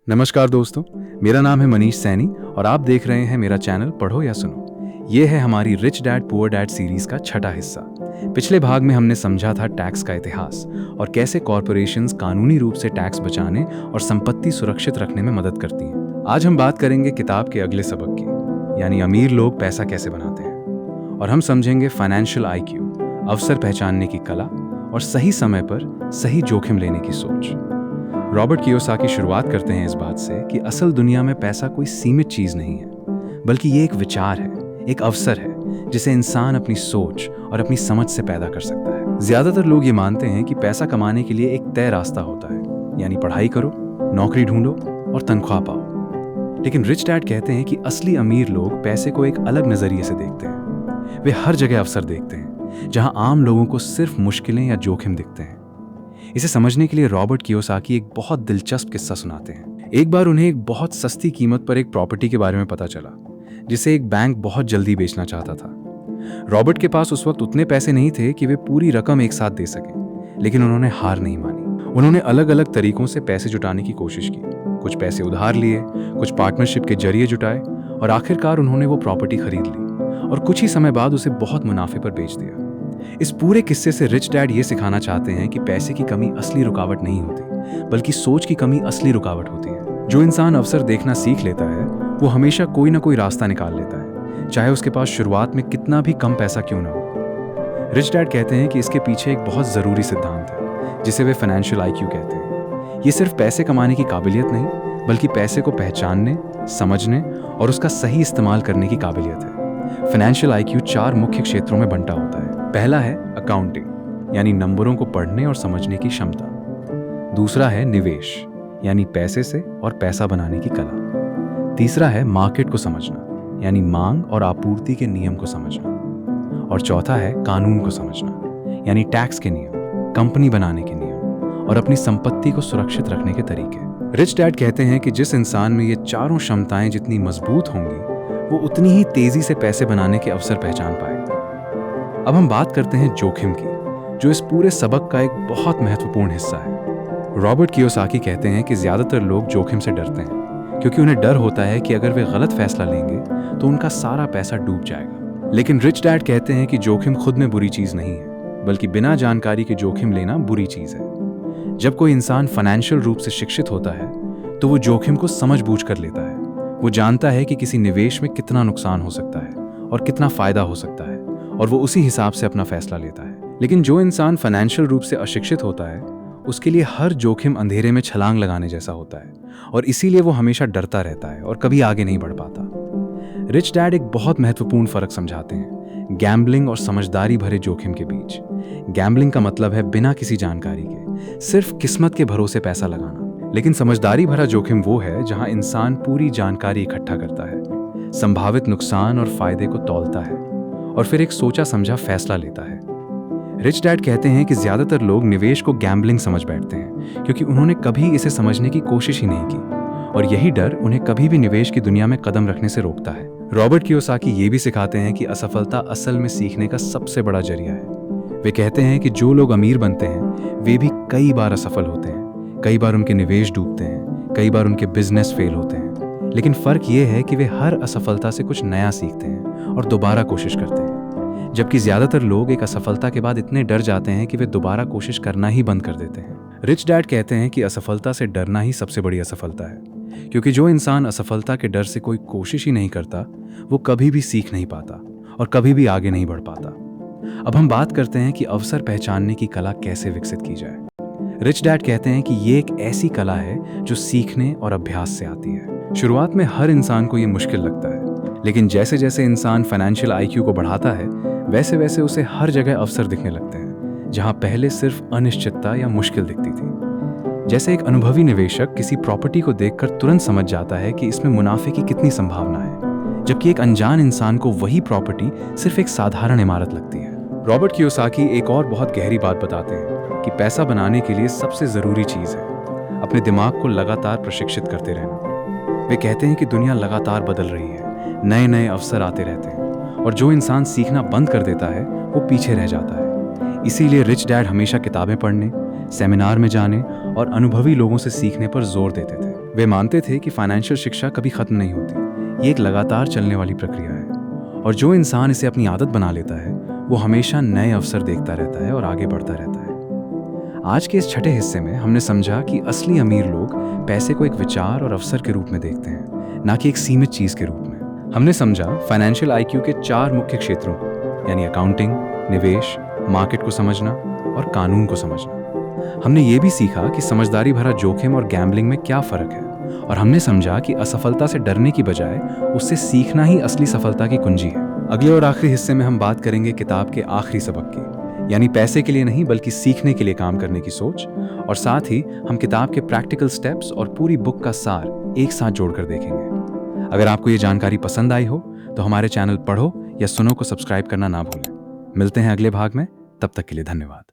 नमस्कार दोस्तों, मेरा नाम है मनीष सैनी और आप देख रहे हैं मेरा चैनल पढ़ो या सुनो। ये है हमारी rich dad poor dad series का छठा हिस्सा। पिछले भाग में हमने समझा था टैक्स का इतिहास और कैसे कॉरपोरेशंस कानूनी रूप से टैक्स बचाने और संपत्ति सुरक्षित रखने में मदद करती हैं। आज हम बात करेंगे किताब के अगले सबक की, यानी अमीर लोग पैसा कैसे बनाते हैं, और हम समझेंगे फाइनेंशियल IQ, अवसर पहचानने की कला और सही समय पर सही जोखिम लेने की सोच। रॉबर्ट कियोसाकी शुरुआत करते हैं इस बात से कि असल दुनिया में पैसा कोई सीमित चीज नहीं है, बल्कि ये एक विचार है, एक अवसर है जिसे इंसान अपनी सोच और अपनी समझ से पैदा कर सकता है। ज्यादातर लोग ये मानते हैं कि पैसा कमाने के लिए एक तय रास्ता होता है, यानी पढ़ाई करो, नौकरी ढूंढो और तनख्वाह पाओ। लेकिन रिच डैड कहते हैं कि असली अमीर लोग पैसे को एक अलग नजरिए से देखते हैं। वे हर जगह अवसर देखते हैं जहां आम लोगों को सिर्फ मुश्किलें या जोखिम दिखते हैं। इसे समझने के लिए रॉबर्ट कियोसाकी एक बहुत दिलचस्प किस्सा सुनाते हैं। एक बार उन्हें एक बहुत सस्ती कीमत पर एक प्रॉपर्टी के बारे में पता चला जिसे एक बैंक बहुत जल्दी बेचना चाहता था। रॉबर्ट के पास उस वक्त उतने पैसे नहीं थे कि वे पूरी रकम एक साथ दे सकें, लेकिन उन्होंने हार नहीं मानी। उन्होंने अलग अलग तरीकों से पैसे जुटाने की कोशिश की। कुछ पैसे उधार लिए, कुछ पार्टनरशिप के जरिए जुटाए और आखिरकार उन्होंने वो प्रॉपर्टी खरीद ली और कुछ ही समय बाद उसे बहुत मुनाफे पर बेच दिया। इस पूरे किस्से से रिच डैड ये सिखाना चाहते हैं कि पैसे की कमी असली रुकावट नहीं होती, बल्कि सोच की कमी असली रुकावट होती है। जो इंसान अवसर देखना सीख लेता है वो हमेशा कोई ना कोई रास्ता निकाल लेता है, चाहे उसके पास शुरुआत में कितना भी कम पैसा क्यों ना हो। रिच डैड कहते हैं कि इसके पीछे एक बहुत जरूरी सिद्धांत है जिसे वे फाइनेंशियल IQ कहते हैं। ये सिर्फ पैसे कमाने की काबिलियत नहीं, बल्कि पैसे को पहचानने, समझने और उसका सही इस्तेमाल करने की काबिलियत है। फाइनेंशियल IQ 4 मुख्य क्षेत्रों में बंटा होता है। पहला है अकाउंटिंग, यानी नंबरों को पढ़ने और समझने की क्षमता। दूसरा है निवेश, यानी पैसे से और पैसा बनाने की कला। तीसरा है मार्केट को समझना, यानी मांग और आपूर्ति के नियम को समझना। और चौथा है कानून को समझना, यानी टैक्स के नियम, कंपनी बनाने के नियम और अपनी संपत्ति को सुरक्षित रखने के तरीके। रिच डैड कहते हैं कि जिस इंसान में ये चारों क्षमताएं जितनी मजबूत होंगी, वो उतनी ही तेजी से पैसे बनाने के अवसर पहचान पाएगा। अब हम बात करते हैं जोखिम की, जो इस पूरे सबक का एक बहुत महत्वपूर्ण हिस्सा है। रॉबर्ट कियोसाकी कहते हैं कि ज्यादातर लोग जोखिम से डरते हैं क्योंकि उन्हें डर होता है कि अगर वे गलत फैसला लेंगे तो उनका सारा पैसा डूब जाएगा। लेकिन रिच डैड कहते हैं कि जोखिम खुद में बुरी चीज नहीं है, बल्कि बिना जानकारी के जोखिम लेना बुरी चीज है। जब कोई इंसान फाइनेंशियल रूप से शिक्षित होता है तो वो जोखिम को समझबूझ कर लेता है। वो जानता है कि किसी निवेश में कितना नुकसान हो सकता है और कितना फायदा हो सकता है, और वो उसी हिसाब से अपना फैसला लेता है। लेकिन जो इंसान फाइनेंशियल रूप से अशिक्षित होता है, उसके लिए हर जोखिम अंधेरे में छलांग लगाने जैसा होता है, और इसीलिए वो हमेशा डरता रहता है और कभी आगे नहीं बढ़ पाता। रिच डैड एक बहुत महत्वपूर्ण फर्क समझाते हैं गैम्बलिंग और समझदारी भरे जोखिम के बीच। गैम्बलिंग का मतलब है बिना किसी जानकारी के सिर्फ किस्मत के भरोसे पैसा लगाना, लेकिन समझदारी भरा जोखिम वो है जहां इंसान पूरी जानकारी इकट्ठा करता है, संभावित नुकसान और फायदे को तौलता है और फिर एक सोचा समझा फैसला लेता है। रिच डैड कहते हैं कि ज्यादातर लोग निवेश को गैम्बलिंग समझ बैठते हैं क्योंकि उन्होंने कभी इसे समझने की कोशिश ही नहीं की, और यही डर उन्हें कभी भी निवेश की दुनिया में कदम रखने से रोकता है। रॉबर्ट कियोसाकी ये भी सिखाते हैं कि असफलता असल में सीखने का सबसे बड़ा जरिया है। वे कहते हैं कि जो लोग अमीर बनते हैं वे भी कई बार असफल होते हैं, कई बार उनके निवेश डूबते हैं, कई बार उनके बिजनेस फेल होते हैं, लेकिन फर्क ये है कि वे हर असफलता से कुछ नया सीखते हैं और दोबारा कोशिश करते हैं। जबकि ज्यादातर लोग एक असफलता के बाद इतने डर जाते हैं कि वे दोबारा कोशिश करना ही बंद कर देते हैं। रिच डैड कहते हैं कि असफलता से डरना ही सबसे बड़ी असफलता है, क्योंकि जो इंसान असफलता के डर से कोई कोशिश ही नहीं करता वो कभी भी सीख नहीं पाता और कभी भी आगे नहीं बढ़ पाता। अब हम बात करते हैं कि अवसर पहचानने की कला कैसे विकसित की जाए। रिच डैड कहते हैं कि ये एक ऐसी कला है जो सीखने और अभ्यास से आती है। शुरुआत में हर इंसान को ये मुश्किल लगता है, लेकिन जैसे जैसे इंसान फाइनेंशियल IQ को बढ़ाता है वैसे वैसे उसे हर जगह अवसर दिखने लगते हैं जहां पहले सिर्फ अनिश्चितता या मुश्किल दिखती थी। जैसे एक अनुभवी निवेशक किसी प्रॉपर्टी को देखकर तुरंत समझ जाता है कि इसमें मुनाफे की कितनी संभावना है, जबकि एक अनजान इंसान को वही प्रॉपर्टी सिर्फ एक साधारण इमारत लगती है। रॉबर्ट कियोसाकी एक और बहुत गहरी बात बताते हैं कि पैसा बनाने के लिए सबसे जरूरी चीज है अपने दिमाग को लगातार प्रशिक्षित करते रहना। वे कहते हैं कि दुनिया लगातार बदल रही है, नए नए अवसर आते रहते हैं, और जो इंसान सीखना बंद कर देता है वो पीछे रह जाता है। इसीलिए रिच डैड हमेशा किताबें पढ़ने, सेमिनार में जाने और अनुभवी लोगों से सीखने पर जोर देते थे। वे मानते थे कि फाइनेंशियल शिक्षा कभी खत्म नहीं होती, ये एक लगातार चलने वाली प्रक्रिया है और जो इंसान इसे अपनी आदत बना लेता है वो हमेशा नए अवसर देखता रहता है और आगे बढ़ता रहता है। आज के इस छठे हिस्से में हमने समझा कि असली अमीर लोग पैसे को एक विचार और अवसर के रूप में देखते हैं, ना कि एक सीमित चीज के रूप में। हमने समझा फाइनेंशियल आईक्यू के 4 मुख्य क्षेत्रों को, यानी अकाउंटिंग, निवेश, मार्केट को समझना और कानून को समझना। हमने ये भी सीखा कि समझदारी भरा जोखिम और गैम्बलिंग में क्या फर्क है, और हमने समझा कि असफलता से डरने की बजाय उससे सीखना ही असली सफलता की कुंजी है। अगले और आखिरी हिस्से में हम बात करेंगे किताब के आखिरी सबक की, यानी पैसे के लिए नहीं बल्कि सीखने के लिए काम करने की सोच, और साथ ही हम किताब के प्रैक्टिकल स्टेप्स और पूरी बुक का सार एक साथ जोड़कर देखेंगे। अगर आपको ये जानकारी पसंद आई हो तो हमारे चैनल पढ़ो या सुनो को सब्सक्राइब करना ना भूलें। मिलते हैं अगले भाग में, तब तक के लिए धन्यवाद।